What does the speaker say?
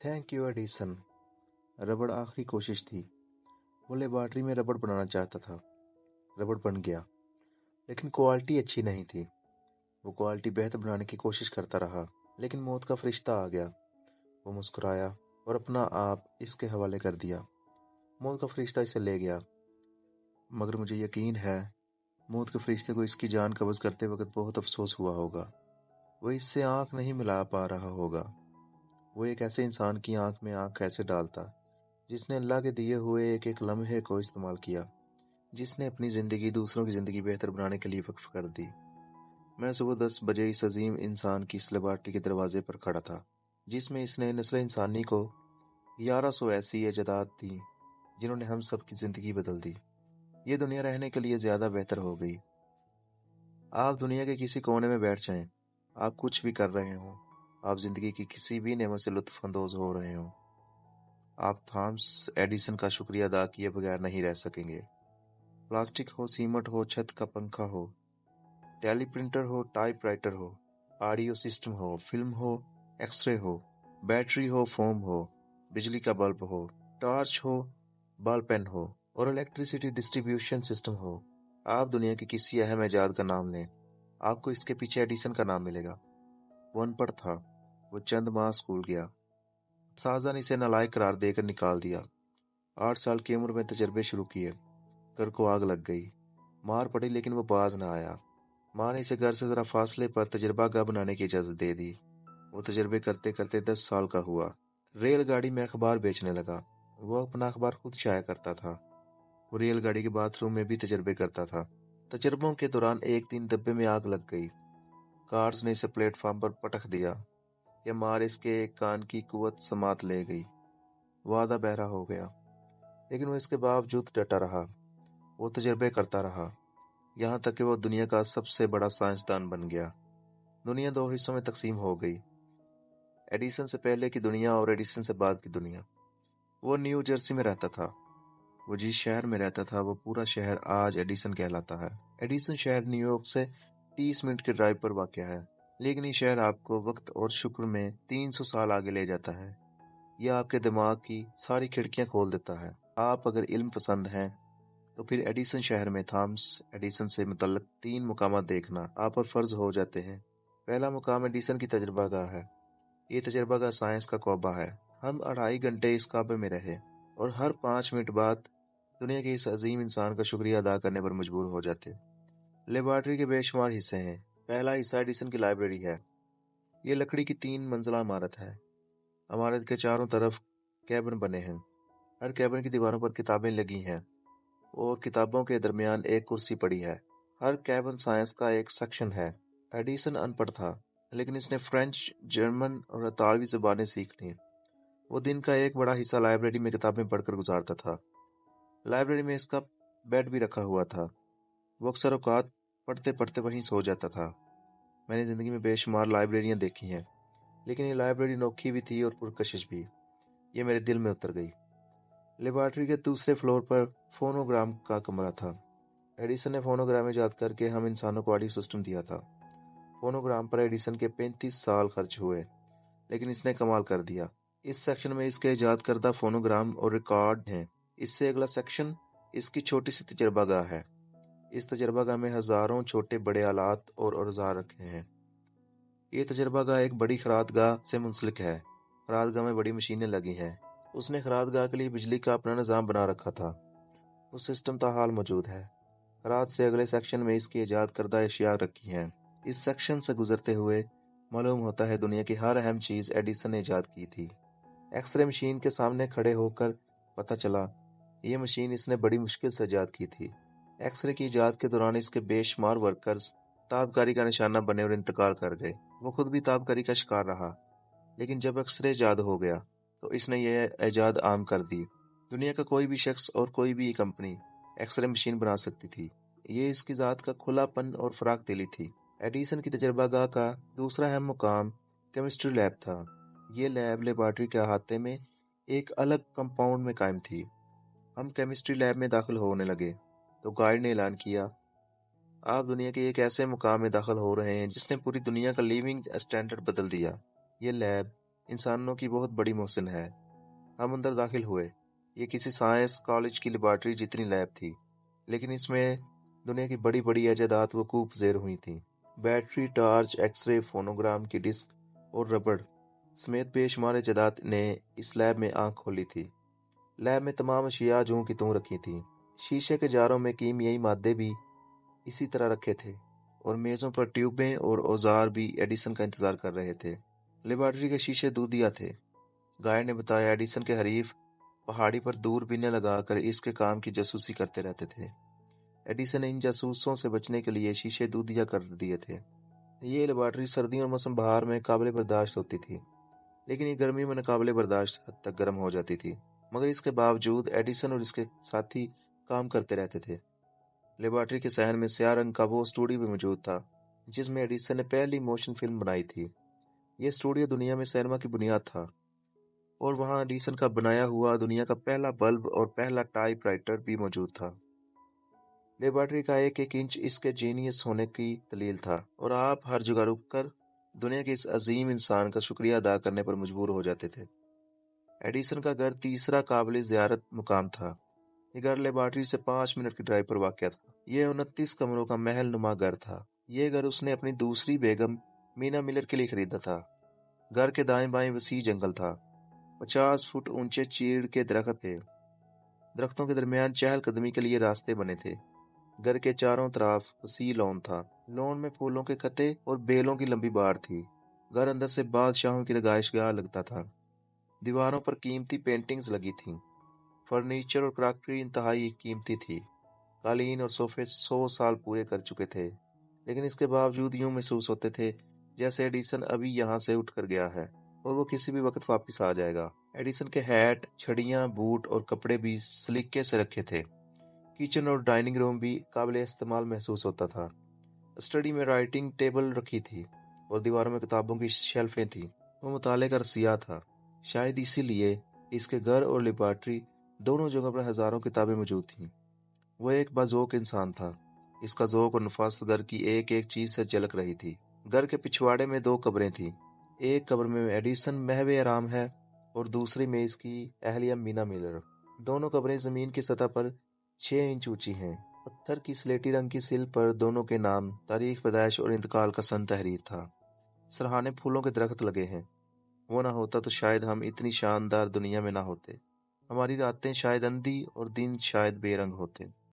Thank you Edison. रबड़ आखिरी कोशिश थी। वो लेबॉर्ट्री में रबड़ बनाना चाहता था। रबड़ बन गया, लेकिन क्वालिटी अच्छी नहीं थी। वो क्वालिटी बेहतर बनाने की कोशिश करता रहा, लेकिन मौत का फरिश्ता आ गया। वो मुस्कुराया और अपना आप इसके हवाले कर दिया। मौत का फरिश्ता इसे ले गया, मगर मुझे यकीन है मौत के फरिश्ते को इसकी जान कब्ज करते वक्त बहुत अफसोस हुआ होगा। वो इससे आंख नहीं मिला पा रहा होगा। वो एक ऐसे इंसान की आंख में आंख कैसे डालता जिसने अल्लाह के दिए हुए एक एक लम्हे को इस्तेमाल किया, जिसने अपनी ज़िंदगी दूसरों की ज़िंदगी बेहतर बनाने के लिए वक्फ कर दी। मैं सुबह 10 बजे इस अजीम इंसान की इस लेबॉर्ट्री के दरवाजे पर खड़ा था, जिसमें इसने नस्ल इंसानी को 1100 ऐसी अजदाद दी जिन्होंने हम सब की ज़िंदगी बदल दी। ये दुनिया रहने के लिए ज़्यादा बेहतर हो गई। आप दुनिया के किसी कोने में बैठ जाएं, आप कुछ भी कर रहे हो, आप ज़िंदगी की किसी भी नेमत से लुत्फ़ अंदोज़ हो रहे हो, आप थॉमस एडिसन का शुक्रिया अदा किए बगैर नहीं रह सकेंगे। प्लास्टिक हो, सीमेंट हो, छत का पंखा हो, टेलीप्रिंटर हो, टाइपराइटर हो, ऑडियो सिस्टम हो, फिल्म हो, एक्सरे हो, बैटरी हो, फोम हो, बिजली का बल्ब हो, टॉर्च हो, बॉल पेन हो और इलेक्ट्रिसिटी डिस्ट्रीब्यूशन सिस्टम हो, आप दुनिया के किसी अहम इजाद का नाम लें, आपको इसके पीछे एडिसन का नाम मिलेगा। वो अनपढ़ था। वो चंद माह स्कूल गया। साजा ने इसे नालायक करार देकर निकाल दिया। 8 साल की उम्र में तजर्बे शुरू किए। घर को आग लग गई। मार पड़ी, लेकिन वो बाज ना आया। माँ ने इसे घर से जरा फासले पर तजर्बागाह बनाने की इजाजत दे दी। वो तजर्बे करते करते 10 साल का हुआ। रेलगाड़ी में अखबार बेचने लगा। वो अपना अखबार खुद शाया करता था। वो रेलगाड़ी के बाथरूम में भी तजर्बे करता था। तजर्बों के दौरान एक दिन डब्बे में आग लग गई। कार्स ने इसे प्लेटफॉर्म पर पटक दिया। यह मार इसके एक कान की कुवत समात ले गई। वो आधा बहरा हो गया, लेकिन वो इसके बावजूद डटा रहा। वो तजर्बे करता रहा, यहाँ तक कि वो दुनिया का सबसे बड़ा साइंसदान बन गया। दुनिया 2 हिस्सों में तकसीम हो गई, एडिसन से पहले की दुनिया और एडिसन से बाद की दुनिया। वो न्यू जर्सी में रहता था। वो जिस शहर में रहता था वो पूरा शहर आज एडिसन कहलाता है। एडिसन शहर न्यूयॉर्क से 30 मिनट के ड्राइव पर वाक़ है, लेकिन ये शहर आपको वक्त और शुक्र में 300 साल आगे ले जाता है। यह आपके दिमाग की सारी खिड़कियां खोल देता है। आप अगर इल्म पसंद हैं तो फिर एडिसन शहर में थॉमस एडिसन से मुतल्लक 3 मुकामात देखना आप पर फर्ज हो जाते हैं। पहला मुकाम एडिसन की तजर्बागाह है। ये तजर्बागाह साइंस का कौबा है। हम 2.5 घंटे इस काबे में रहे और हर 5 मिनट बाद दुनिया के इस अजीम इंसान का शुक्रिया अदा करने पर मजबूर हो जाते। लेबॉर्ट्री के बेशुमार हिस्से हैं। पहला हिस्सा एडिसन की लाइब्रेरी है। ये लकड़ी की 3 मंजिला इमारत है। इमारत के चारों तरफ कैबिन बने हैं। हर कैबिन की दीवारों पर किताबें लगी हैं और किताबों के दरमियान एक कुर्सी पड़ी है। हर कैबिन साइंस का एक सेक्शन है। एडिसन अनपढ़ था, लेकिन इसने फ्रेंच, जर्मन और इतालवी ज़बानें सीख लीं। वो दिन का एक बड़ा हिस्सा लाइब्रेरी में किताबें पढ़कर गुजारता था। लाइब्रेरी में इसका बेड भी रखा हुआ था। वो अक्सर औकात पढ़ते पढ़ते वहीं सो जाता था। मैंने ज़िंदगी में बेशुमार लाइब्रेरियाँ देखी हैं, लेकिन ये लाइब्रेरी अनोखी भी थी और पुरकशिश भी। ये मेरे दिल में उतर गई। लेबॉर्ट्री के दूसरे फ्लोर पर फोनोग्राम का कमरा था। एडिसन ने फोनोग्राम ईजाद करके हम इंसानों को ऑडियो सिस्टम दिया था। फोनोग्राम पर एडिसन के 35 साल खर्च हुए, लेकिन इसने कमाल कर दिया। इस सेक्शन में इसके ईजाद करदा फोनोग्राम और रिकॉर्ड हैं। इससे अगला सेक्शन इसकी छोटी सी तजर्बागाह है। इस तजर्बागाह में हजारों छोटे बड़े आलात और औजार रखे हैं। ये तजर्बागाह एक बड़ी खरादगाह से मुंसलिक है। खरादगाह में बड़ी मशीनें लगी हैं। उसने खरादगाह के लिए बिजली का अपना निज़ाम बना रखा था। वो सिस्टम ताहाल मौजूद है। खराद से अगले सेक्शन में इसकी ईजाद करदा अशिया रखी हैं। इस सेक्शन से गुजरते हुए मालूम होता है दुनिया की हर अहम चीज़ एडिसन ने ईजाद की थी। एक्सरे मशीन के सामने खड़े होकर पता चला ये मशीन इसने बड़ी मुश्किल से ईजाद की थी। एक्सरे की ईजाद के दौरान इसके बेशुमार वर्कर्स ताबकारी का निशाना बने और इंतकाल कर गए। वो खुद भी ताबकारी का शिकार रहा, लेकिन जब एक्सरे ईजाद हो गया तो इसने यह ईजाद आम कर दी। दुनिया का कोई भी शख्स और कोई भी कंपनी एक्सरे मशीन बना सकती थी। ये इसकी ज़ात का खुलापन और फराक दिली थी। एडिसन की तजर्बागाह का दूसरा अहम मुकाम केमिस्ट्री लैब था। ये लैब लेबॉर्ट्री के अहाते में एक अलग कंपाउंड में कायम थी। हम केमिस्ट्री लैब में दाखिल होने लगे तो गाइड ने ऐलान किया, आप दुनिया के एक ऐसे मुकाम में दाखिल हो रहे हैं जिसने पूरी दुनिया का लिविंग स्टैंडर्ड बदल दिया। ये लैब इंसानों की बहुत बड़ी मोहसिन है। हम अंदर दाखिल हुए। ये किसी साइंस कॉलेज की लेबॉर्ट्री जितनी लैब थी, लेकिन इसमें दुनिया की बड़ी बड़ी ऐजादात वकूफ ज़ेर हुई थीं। बैटरी, टॉर्च, एक्सरे, फोनोग्राम की डिस्क और रबड़ समेत बेशुमार ऐजादात ने इस लैब में आंख खोली थी। लैब में तमाम अशिया जूं की त्यों रखी थी। शीशे के जारों में कीमियाई मादे भी इसी तरह रखे थे और मेज़ों पर ट्यूबें और औजार भी एडिसन का इंतजार कर रहे थे। लेबॉर्ट्री के शीशे दूधिया थे। गाय ने बताया एडिसन के हरीफ पहाड़ी पर दूरबीनें लगाकर इसके काम की जासूसी करते रहते थे। एडिसन ने इन जासूसों से बचने के लिए शीशे दूधिया कर दिए थे। ये लेबॉर्ट्री सर्दियों और मौसम बहार में काबिल बर्दाश्त होती थी, लेकिन ये गर्मी में नाकाबिले बर्दाश्त हद तक गर्म हो जाती थी। मगर इसके बावजूद एडिसन और इसके साथी काम करते रहते थे। लेबॉर्ट्री के सहन में स्याह रंग का वो स्टूडियो भी मौजूद था जिसमें एडिसन ने पहली मोशन फिल्म बनाई थी। यह स्टूडियो दुनिया में सिनेमा की बुनियाद था और वहाँ एडिसन का बनाया हुआ दुनिया का पहला बल्ब और पहला टाइपराइटर भी मौजूद था। लेबॉर्ट्री का एक एक इंच इसके जीनियस होने की दलील था और आप हर जगह रुककर दुनिया के इस अजीम इंसान का शुक्रिया अदा करने पर मजबूर हो जाते थे। एडिसन का घर तीसरा काबिल ज़ियारत मुकाम था। ये घर लेबॉर्ट्री से 5 मिनट की ड्राइव पर वाक़या था। यह 29 कमरों का महल नुमा घर था। यह घर उसने अपनी दूसरी बेगम मीना मिलर के लिए खरीदा था। घर के दाएं बाएं वसी जंगल था। 50 फुट ऊंचे चीड़ के दरख्त थे। दरख्तों के दरमियान चहलकदमी के लिए रास्ते बने थे। घर के चारों तरफ वसी लॉन था। लॉन में फूलों के खत्ते और बेलों की लंबी बाड़ थी। घर अंदर से बादशाहों की नगाइशगाह लगता था। दीवारों पर कीमती पेंटिंग्स लगी थीं। फर्नीचर और क्रॉकरी इंतहाई कीमती थी। कालीन और सोफे 100 साल पूरे कर चुके थे, लेकिन इसके बावजूद यूं महसूस होते थे जैसे एडिसन अभी यहाँ से उठकर गया है और वो किसी भी वक्त वापस आ जाएगा। एडिसन के हैट, छड़ियाँ, बूट और कपड़े भी सलीके से रखे थे। किचन और डाइनिंग रूम भी काबिल इस्तेमाल महसूस होता था। स्टडी में राइटिंग टेबल रखी थी और दीवारों में किताबों की शेल्फें थी। वो मुताले का रसिया था। शायद इसीलिए इसके घर और लेबॉर्ट्री दोनों जगह पर हजारों किताबें मौजूद थीं। वो एक बाज़ौक इंसान था। इसका ज़ौक़ और नफासत घर की एक एक चीज से झलक रही थी। घर के पिछवाड़े में 2 कब्रें थीं। एक कब्र में एडिसन महवे आराम है और दूसरी में इसकी अहलिया मीना मिलर। दोनों कब्रें जमीन की सतह पर 6 इंच ऊंची हैं। पत्थर की स्लेटी रंग की सिल पर दोनों के नाम, तारीख पैदाइश और इंतकाल का सन तहरीर था। सरहाने फूलों के दरख्त लगे हैं। वो ना होता तो शायद हम इतनी शानदार दुनिया में ना होते। हमारी रातें शायद अंधी और दिन शायद बेरंग होते।